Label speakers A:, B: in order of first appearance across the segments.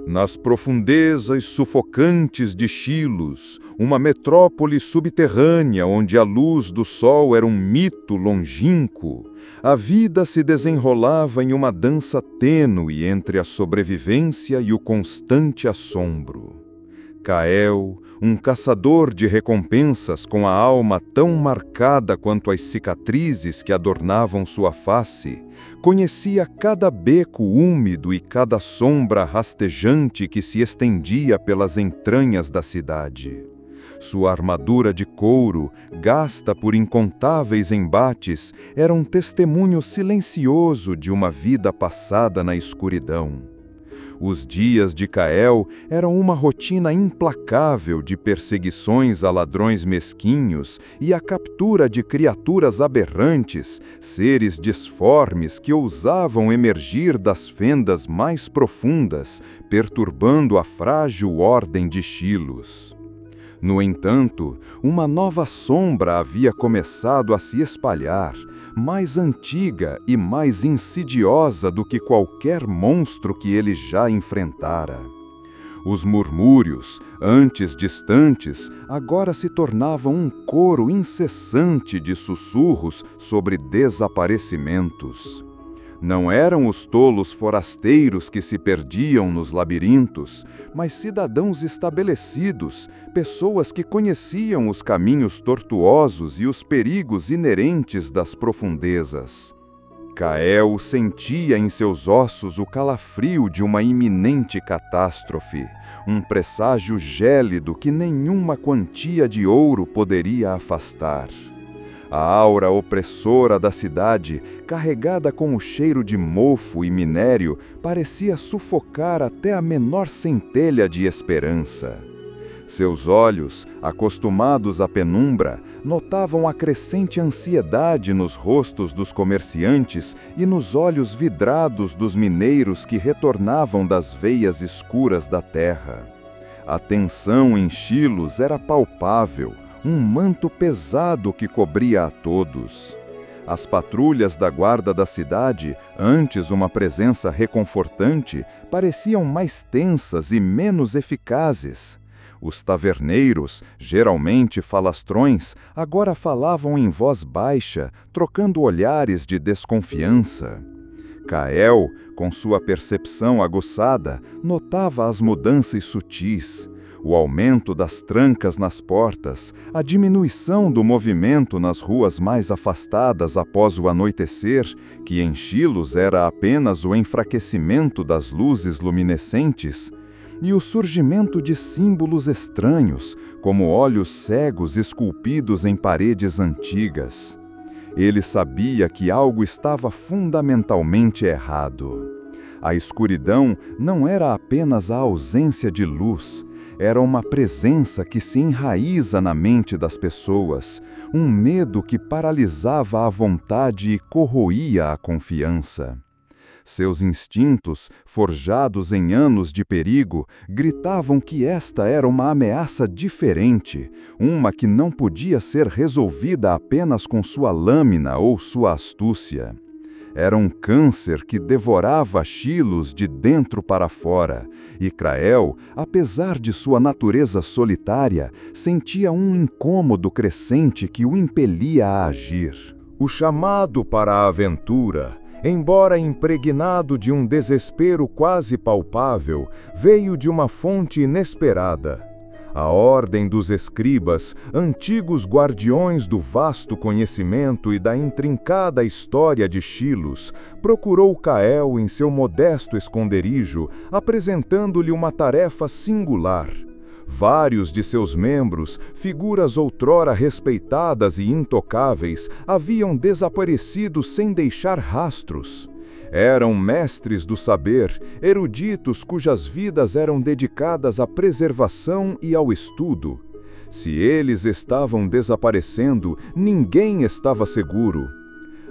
A: Nas profundezas sufocantes de Chilos, uma metrópole subterrânea onde a luz do sol era um mito longínquo, a vida se desenrolava em uma dança tênue entre a sobrevivência e o constante assombro. Cael, um caçador de recompensas com a alma tão marcada quanto as cicatrizes que adornavam sua face, conhecia cada beco úmido e cada sombra rastejante que se estendia pelas entranhas da cidade. Sua armadura de couro, gasta por incontáveis embates, era um testemunho silencioso de uma vida passada na escuridão. Os dias de Cael eram uma rotina implacável de perseguições a ladrões mesquinhos e a captura de criaturas aberrantes, seres disformes que ousavam emergir das fendas mais profundas, perturbando a frágil ordem de Chilos. No entanto, uma nova sombra havia começado a se espalhar, mais antiga e mais insidiosa do que qualquer monstro que ele já enfrentara. Os murmúrios, antes distantes, agora se tornavam um coro incessante de sussurros sobre desaparecimentos. Não eram os tolos forasteiros que se perdiam nos labirintos, mas cidadãos estabelecidos, pessoas que conheciam os caminhos tortuosos e os perigos inerentes das profundezas. Cael sentia em seus ossos o calafrio de uma iminente catástrofe, um presságio gélido que nenhuma quantia de ouro poderia afastar. A aura opressora da cidade, carregada com o cheiro de mofo e minério, parecia sufocar até a menor centelha de esperança. Seus olhos, acostumados à penumbra, notavam a crescente ansiedade nos rostos dos comerciantes e nos olhos vidrados dos mineiros que retornavam das veias escuras da terra. A tensão em Chilos era palpável, um manto pesado que cobria a todos. As patrulhas da guarda da cidade, antes uma presença reconfortante, pareciam mais tensas e menos eficazes. Os taverneiros, geralmente falastrões, agora falavam em voz baixa, trocando olhares de desconfiança. Cael, com sua percepção aguçada, notava as mudanças sutis. O aumento das trancas nas portas, a diminuição do movimento nas ruas mais afastadas após o anoitecer, que em Chilos era apenas o enfraquecimento das luzes luminescentes, e o surgimento de símbolos estranhos, como olhos cegos esculpidos em paredes antigas. Ele sabia que algo estava fundamentalmente errado. A escuridão não era apenas a ausência de luz, era uma presença que se enraiza na mente das pessoas, um medo que paralisava a vontade e corroía a confiança. Seus instintos, forjados em anos de perigo, gritavam que esta era uma ameaça diferente, uma que não podia ser resolvida apenas com sua lâmina ou sua astúcia. Era um câncer que devorava Chilos de dentro para fora, e Cael, apesar de sua natureza solitária, sentia um incômodo crescente que o impelia a agir. O chamado para a aventura, embora impregnado de um desespero quase palpável, veio de uma fonte inesperada. A ordem dos escribas, antigos guardiões do vasto conhecimento e da intrincada história de Chilos, procurou Cael em seu modesto esconderijo, apresentando-lhe uma tarefa singular. Vários de seus membros, figuras outrora respeitadas e intocáveis, haviam desaparecido sem deixar rastros. Eram mestres do saber, eruditos cujas vidas eram dedicadas à preservação e ao estudo. Se eles estavam desaparecendo, ninguém estava seguro.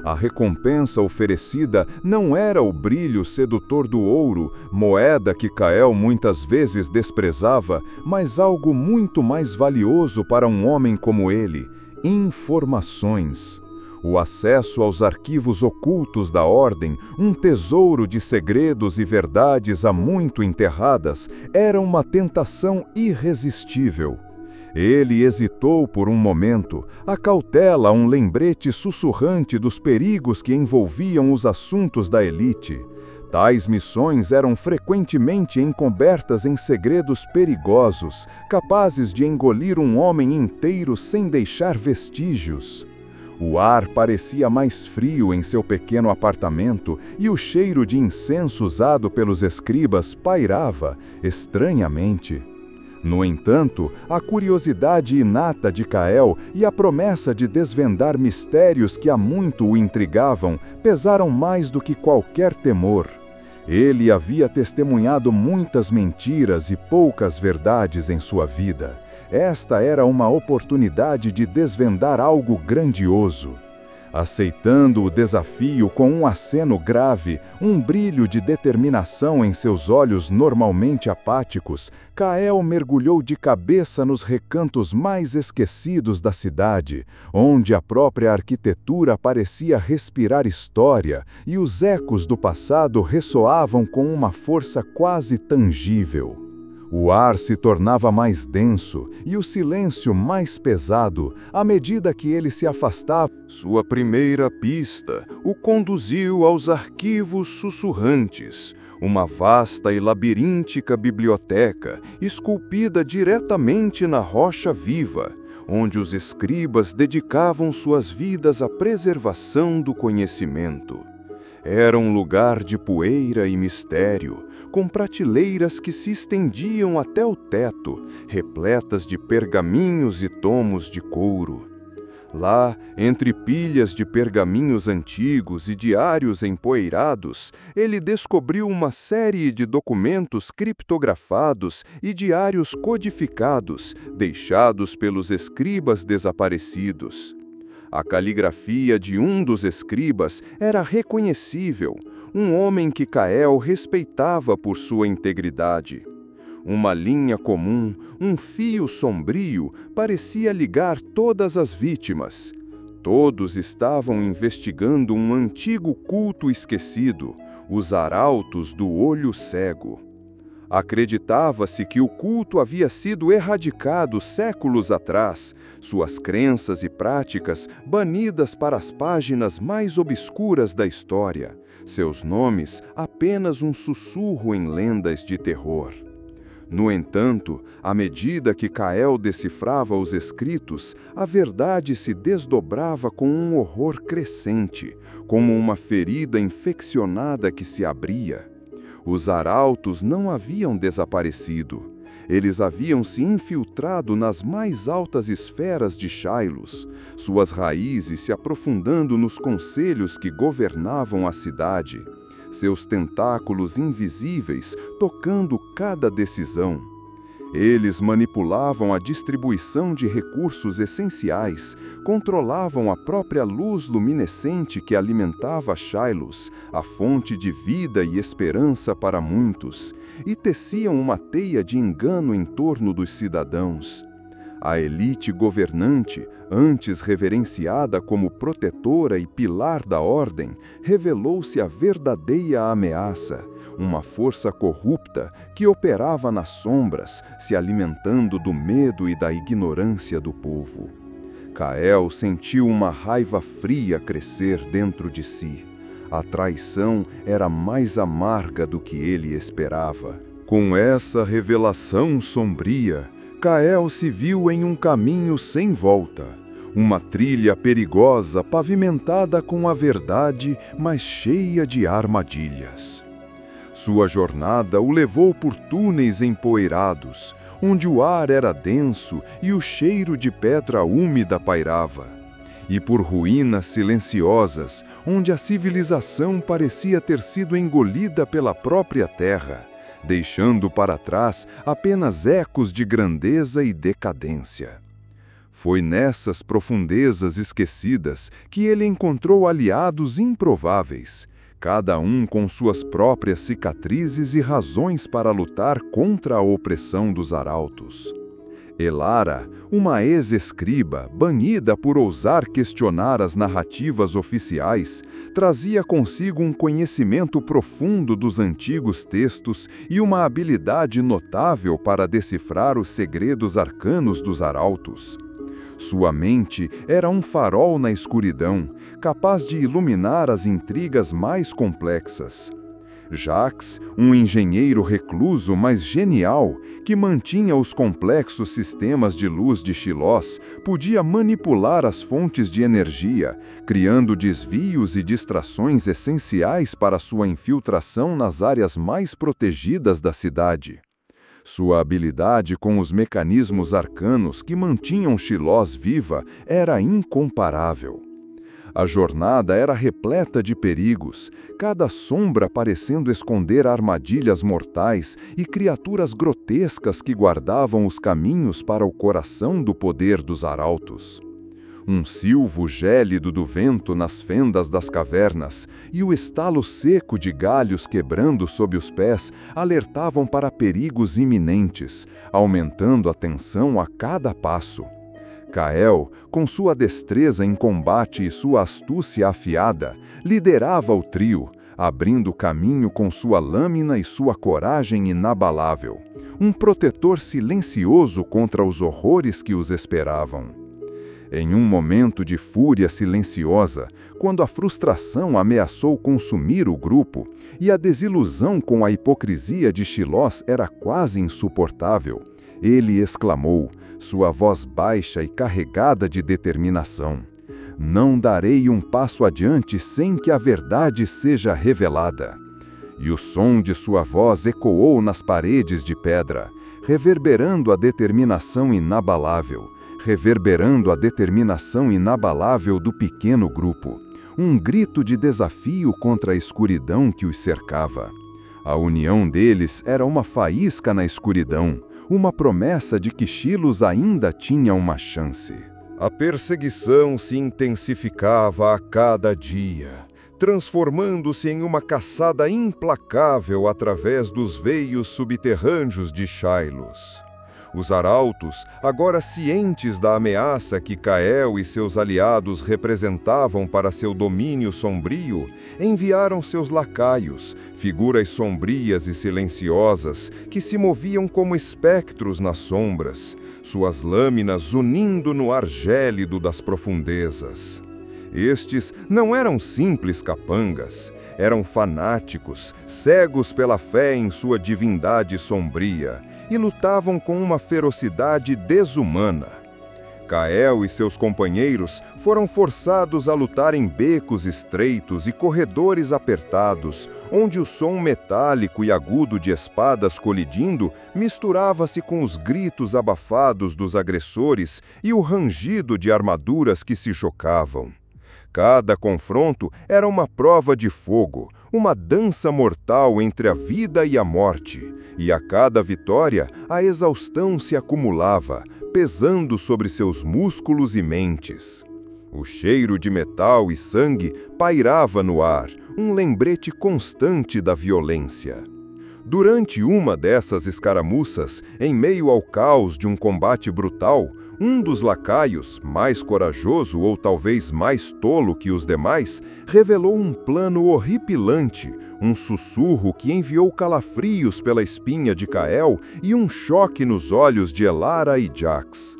A: A recompensa oferecida não era o brilho sedutor do ouro, moeda que Cael muitas vezes desprezava, mas algo muito mais valioso para um homem como ele: informações. O acesso aos arquivos ocultos da Ordem, um tesouro de segredos e verdades há muito enterradas, era uma tentação irresistível. Ele hesitou por um momento, a cautela um lembrete sussurrante dos perigos que envolviam os assuntos da elite. Tais missões eram frequentemente encobertas em segredos perigosos, capazes de engolir um homem inteiro sem deixar vestígios. O ar parecia mais frio em seu pequeno apartamento e o cheiro de incenso usado pelos escribas pairava, estranhamente. No entanto, a curiosidade inata de Kael e a promessa de desvendar mistérios que há muito o intrigavam pesaram mais do que qualquer temor. Ele havia testemunhado muitas mentiras e poucas verdades em sua vida. Esta era uma oportunidade de desvendar algo grandioso. Aceitando o desafio com um aceno grave, um brilho de determinação em seus olhos normalmente apáticos, Kael mergulhou de cabeça nos recantos mais esquecidos da cidade, onde a própria arquitetura parecia respirar história e os ecos do passado ressoavam com uma força quase tangível. O ar se tornava mais denso e o silêncio mais pesado à medida que ele se afastava. Sua primeira pista o conduziu aos arquivos sussurrantes, uma vasta e labiríntica biblioteca esculpida diretamente na rocha viva, onde os escribas dedicavam suas vidas à preservação do conhecimento. Era um lugar de poeira e mistério, com prateleiras que se estendiam até o teto, repletas de pergaminhos e tomos de couro. Lá, entre pilhas de pergaminhos antigos e diários empoeirados, ele descobriu uma série de documentos criptografados e diários codificados, deixados pelos escribas desaparecidos. A caligrafia de um dos escribas era reconhecível, um homem que Kael respeitava por sua integridade. Uma linha comum, um fio sombrio, parecia ligar todas as vítimas. Todos estavam investigando um antigo culto esquecido, os arautos do olho cego. Acreditava-se que o culto havia sido erradicado séculos atrás, suas crenças e práticas banidas para as páginas mais obscuras da história, seus nomes apenas um sussurro em lendas de terror. No entanto, à medida que Kael decifrava os escritos, a verdade se desdobrava com um horror crescente, como uma ferida infeccionada que se abria. Os arautos não haviam desaparecido. Eles haviam se infiltrado nas mais altas esferas de Shailos, suas raízes se aprofundando nos conselhos que governavam a cidade, seus tentáculos invisíveis tocando cada decisão. Eles manipulavam a distribuição de recursos essenciais, controlavam a própria luz luminescente que alimentava Shailos, a fonte de vida e esperança para muitos, e teciam uma teia de engano em torno dos cidadãos. A elite governante, antes reverenciada como protetora e pilar da ordem, revelou-se a verdadeira ameaça, uma força corrupta que operava nas sombras, se alimentando do medo e da ignorância do povo. Kael sentiu uma raiva fria crescer dentro de si. A traição era mais amarga do que ele esperava. Com essa revelação sombria, Kael se viu em um caminho sem volta, uma trilha perigosa pavimentada com a verdade, mas cheia de armadilhas. Sua jornada o levou por túneis empoeirados, onde o ar era denso e o cheiro de pedra úmida pairava, e por ruínas silenciosas, onde a civilização parecia ter sido engolida pela própria terra, deixando para trás apenas ecos de grandeza e decadência. Foi nessas profundezas esquecidas que ele encontrou aliados improváveis, cada um com suas próprias cicatrizes e razões para lutar contra a opressão dos arautos. Elara, uma ex-escriba, banida por ousar questionar as narrativas oficiais, trazia consigo um conhecimento profundo dos antigos textos e uma habilidade notável para decifrar os segredos arcanos dos arautos. Sua mente era um farol na escuridão, capaz de iluminar as intrigas mais complexas. Jacques, um engenheiro recluso, mas genial, que mantinha os complexos sistemas de luz de Shiloh, podia manipular as fontes de energia, criando desvios e distrações essenciais para sua infiltração nas áreas mais protegidas da cidade. Sua habilidade com os mecanismos arcanos que mantinham Shiloh viva era incomparável. A jornada era repleta de perigos, cada sombra parecendo esconder armadilhas mortais e criaturas grotescas que guardavam os caminhos para o coração do poder dos arautos. Um silvo gélido do vento nas fendas das cavernas e o estalo seco de galhos quebrando sob os pés alertavam para perigos iminentes, aumentando a tensão a cada passo. Kael, com sua destreza em combate e sua astúcia afiada, liderava o trio, abrindo caminho com sua lâmina e sua coragem inabalável, um protetor silencioso contra os horrores que os esperavam. Em um momento de fúria silenciosa, quando a frustração ameaçou consumir o grupo e a desilusão com a hipocrisia de Shiloh era quase insuportável, ele exclamou, sua voz baixa e carregada de determinação: "Não darei um passo adiante sem que a verdade seja revelada." E o som de sua voz ecoou nas paredes de pedra, reverberando a determinação inabalável do pequeno grupo, um grito de desafio contra a escuridão que os cercava. A união deles era uma faísca na escuridão, uma promessa de que Shiloh ainda tinha uma chance. A perseguição se intensificava a cada dia, transformando-se em uma caçada implacável através dos veios subterrâneos de Shiloh. Os arautos, agora cientes da ameaça que Kael e seus aliados representavam para seu domínio sombrio, enviaram seus lacaios, figuras sombrias e silenciosas, que se moviam como espectros nas sombras, suas lâminas unindo no ar gélido das profundezas. Estes não eram simples capangas, eram fanáticos, cegos pela fé em sua divindade sombria, e lutavam com uma ferocidade desumana. Kael e seus companheiros foram forçados a lutar em becos estreitos e corredores apertados, onde o som metálico e agudo de espadas colidindo misturava-se com os gritos abafados dos agressores e o rangido de armaduras que se chocavam. Cada confronto era uma prova de fogo, uma dança mortal entre a vida e a morte, e a cada vitória a exaustão se acumulava, pesando sobre seus músculos e mentes. O cheiro de metal e sangue pairava no ar, um lembrete constante da violência. Durante uma dessas escaramuças, em meio ao caos de um combate brutal, um dos lacaios, mais corajoso ou talvez mais tolo que os demais, revelou um plano horripilante, um sussurro que enviou calafrios pela espinha de Kael e um choque nos olhos de Elara e Jacques.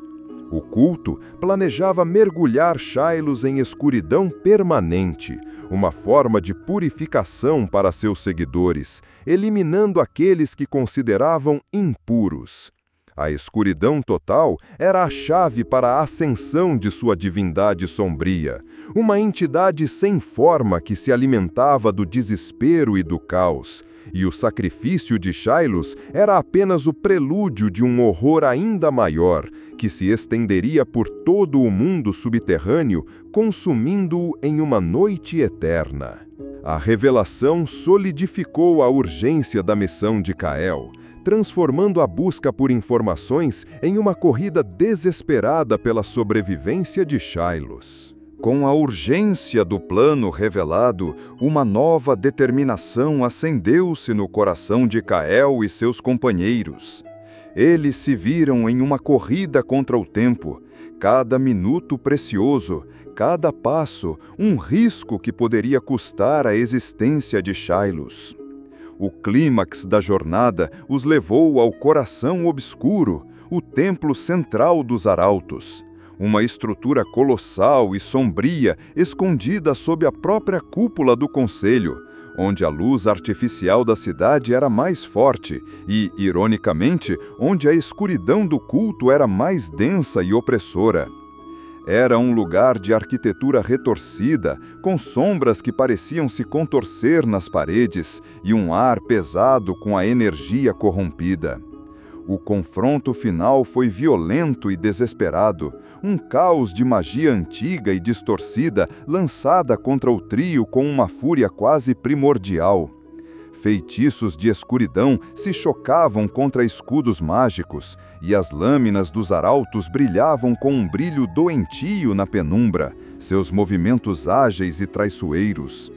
A: O culto planejava mergulhar Shiloh em escuridão permanente, uma forma de purificação para seus seguidores, eliminando aqueles que consideravam impuros. A escuridão total era a chave para a ascensão de sua divindade sombria, uma entidade sem forma que se alimentava do desespero e do caos, e o sacrifício de Shiloh era apenas o prelúdio de um horror ainda maior, que se estenderia por todo o mundo subterrâneo, consumindo-o em uma noite eterna. A revelação solidificou a urgência da missão de Kael, transformando a busca por informações em uma corrida desesperada pela sobrevivência de Shiloh. Com a urgência do plano revelado, uma nova determinação acendeu-se no coração de Kael e seus companheiros. Eles se viram em uma corrida contra o tempo, cada minuto precioso, cada passo, um risco que poderia custar a existência de Shailos. O clímax da jornada os levou ao coração obscuro, o templo central dos arautos. Uma estrutura colossal e sombria escondida sob a própria cúpula do conselho, onde a luz artificial da cidade era mais forte e, ironicamente, onde a escuridão do culto era mais densa e opressora. Era um lugar de arquitetura retorcida, com sombras que pareciam se contorcer nas paredes e um ar pesado com a energia corrompida. O confronto final foi violento e desesperado, um caos de magia antiga e distorcida lançada contra o trio com uma fúria quase primordial. Feitiços de escuridão se chocavam contra escudos mágicos, e as lâminas dos arautos brilhavam com um brilho doentio na penumbra, seus movimentos ágeis e traiçoeiros.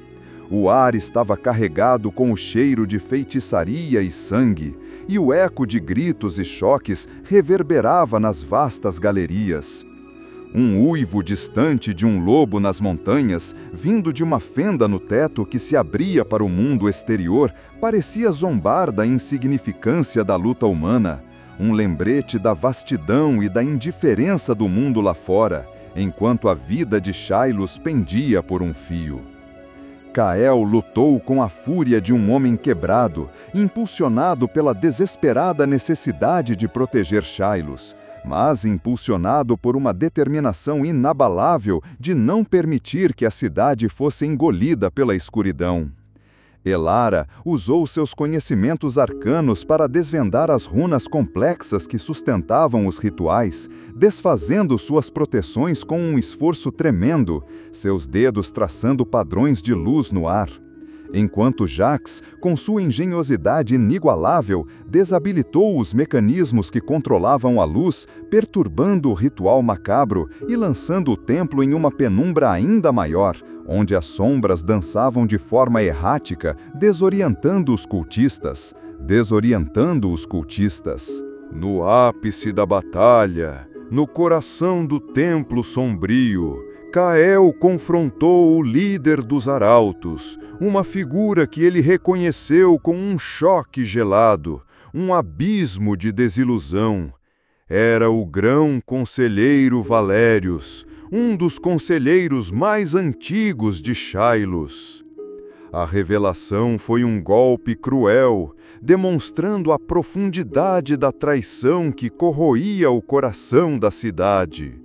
A: O ar estava carregado com o cheiro de feitiçaria e sangue, e o eco de gritos e choques reverberava nas vastas galerias. Um uivo distante de um lobo nas montanhas, vindo de uma fenda no teto que se abria para o mundo exterior, parecia zombar da insignificância da luta humana, um lembrete da vastidão e da indiferença do mundo lá fora, enquanto a vida de Shailos pendia por um fio. Kael lutou com a fúria de um homem quebrado, impulsionado pela desesperada necessidade de proteger Shailos, mas impulsionado por uma determinação inabalável de não permitir que a cidade fosse engolida pela escuridão. Elara usou seus conhecimentos arcanos para desvendar as runas complexas que sustentavam os rituais, desfazendo suas proteções com um esforço tremendo, seus dedos traçando padrões de luz no ar. Enquanto Jax, com sua engenhosidade inigualável, desabilitou os mecanismos que controlavam a luz, perturbando o ritual macabro e lançando o templo em uma penumbra ainda maior, onde as sombras dançavam de forma errática, desorientando os cultistas. No ápice da batalha, no coração do templo sombrio, Kael confrontou o líder dos arautos, uma figura que ele reconheceu com um choque gelado, um abismo de desilusão. Era o grão-conselheiro Valérios, um dos conselheiros mais antigos de Shailos. A revelação foi um golpe cruel, demonstrando a profundidade da traição que corroía o coração da cidade.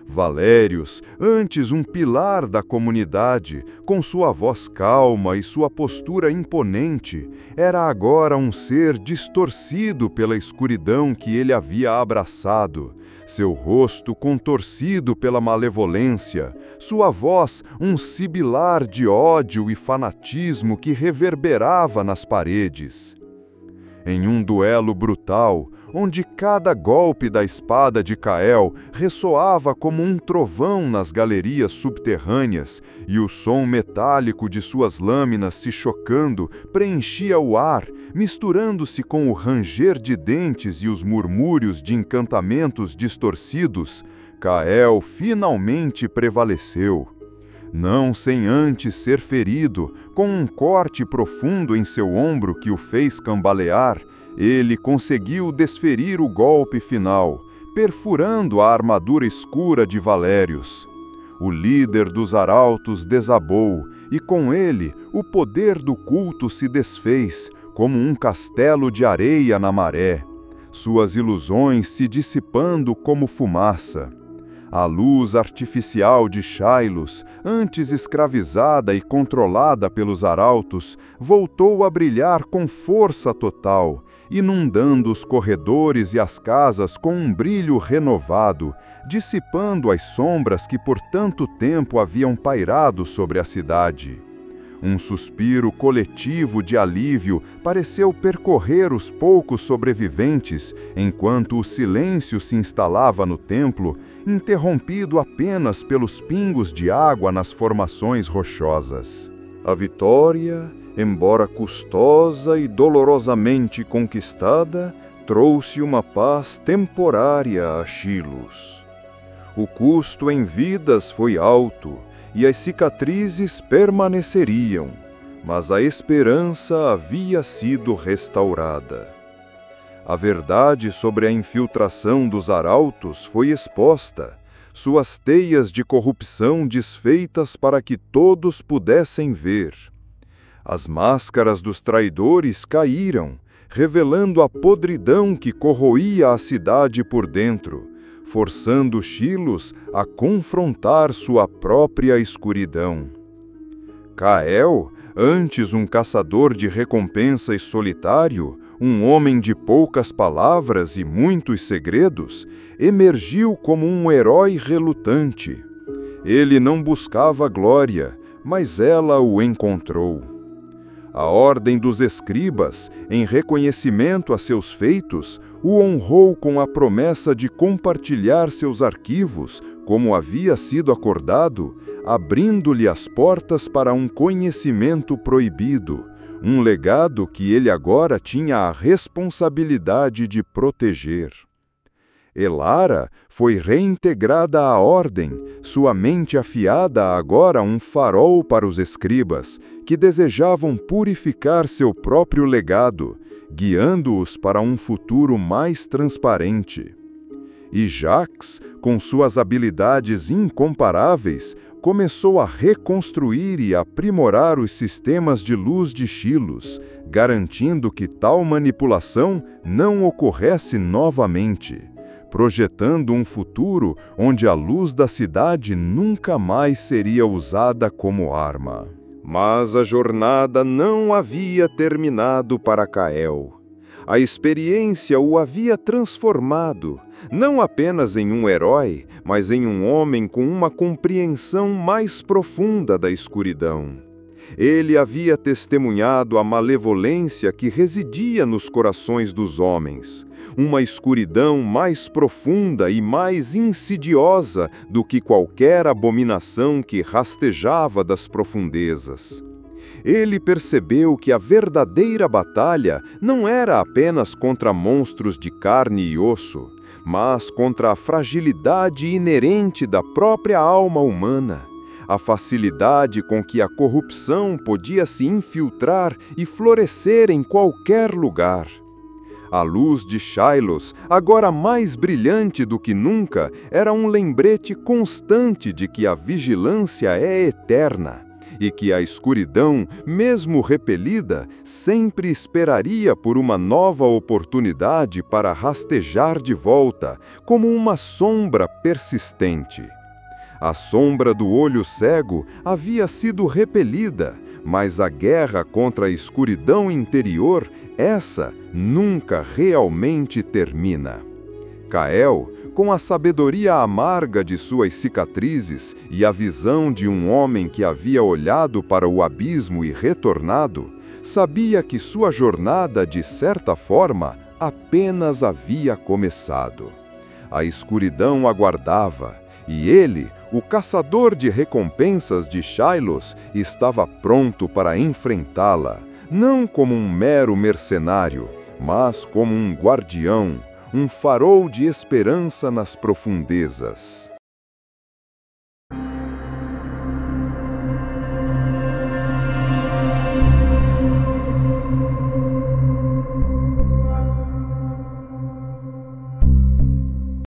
A: Valérios, antes um pilar da comunidade, com sua voz calma e sua postura imponente, era agora um ser distorcido pela escuridão que ele havia abraçado, seu rosto contorcido pela malevolência, sua voz um sibilar de ódio e fanatismo que reverberava nas paredes. Em um duelo brutal, onde cada golpe da espada de Kael ressoava como um trovão nas galerias subterrâneas, e o som metálico de suas lâminas se chocando preenchia o ar, misturando-se com o ranger de dentes e os murmúrios de encantamentos distorcidos, Kael finalmente prevaleceu. Não sem antes ser ferido, com um corte profundo em seu ombro que o fez cambalear, ele conseguiu desferir o golpe final, perfurando a armadura escura de Valérios. O líder dos arautos desabou, e com ele o poder do culto se desfez, como um castelo de areia na maré, suas ilusões se dissipando como fumaça. A luz artificial de Shailos, antes escravizada e controlada pelos arautos, voltou a brilhar com força total, inundando os corredores e as casas com um brilho renovado, dissipando as sombras que por tanto tempo haviam pairado sobre a cidade. Um suspiro coletivo de alívio pareceu percorrer os poucos sobreviventes, enquanto o silêncio se instalava no templo, interrompido apenas pelos pingos de água nas formações rochosas. A vitória, embora custosa e dolorosamente conquistada, trouxe uma paz temporária a Chilos. O custo em vidas foi alto e as cicatrizes permaneceriam, mas a esperança havia sido restaurada. A verdade sobre a infiltração dos arautos foi exposta, suas teias de corrupção desfeitas para que todos pudessem ver. As máscaras dos traidores caíram, revelando a podridão que corroía a cidade por dentro, forçando Chilos a confrontar sua própria escuridão. Cael, antes um caçador de recompensas solitário, um homem de poucas palavras e muitos segredos, emergiu como um herói relutante. Ele não buscava glória, mas ela o encontrou. A ordem dos escribas, em reconhecimento a seus feitos, o honrou com a promessa de compartilhar seus arquivos, como havia sido acordado, abrindo-lhe as portas para um conhecimento proibido, um legado que ele agora tinha a responsabilidade de proteger. Elara foi reintegrada à ordem, sua mente afiada agora um farol para os escribas, que desejavam purificar seu próprio legado, guiando-os para um futuro mais transparente. E Jax, com suas habilidades incomparáveis, começou a reconstruir e aprimorar os sistemas de luz de Chilos, garantindo que tal manipulação não ocorresse novamente, projetando um futuro onde a luz da cidade nunca mais seria usada como arma. Mas a jornada não havia terminado para Cael. A experiência o havia transformado, não apenas em um herói, mas em um homem com uma compreensão mais profunda da escuridão. Ele havia testemunhado a malevolência que residia nos corações dos homens, uma escuridão mais profunda e mais insidiosa do que qualquer abominação que rastejava das profundezas. Ele percebeu que a verdadeira batalha não era apenas contra monstros de carne e osso, mas contra a fragilidade inerente da própria alma humana, a facilidade com que a corrupção podia se infiltrar e florescer em qualquer lugar. A luz de Shilos, agora mais brilhante do que nunca, era um lembrete constante de que a vigilância é eterna e que a escuridão, mesmo repelida, sempre esperaria por uma nova oportunidade para rastejar de volta, como uma sombra persistente. A sombra do olho cego havia sido repelida, mas a guerra contra a escuridão interior, essa nunca realmente termina. Cael, com a sabedoria amarga de suas cicatrizes e a visão de um homem que havia olhado para o abismo e retornado, sabia que sua jornada, de certa forma, apenas havia começado. A escuridão aguardava, e ele, o caçador de recompensas de Shilos, estava pronto para enfrentá-la, não como um mero mercenário, mas como um guardião, um farol de esperança nas profundezas.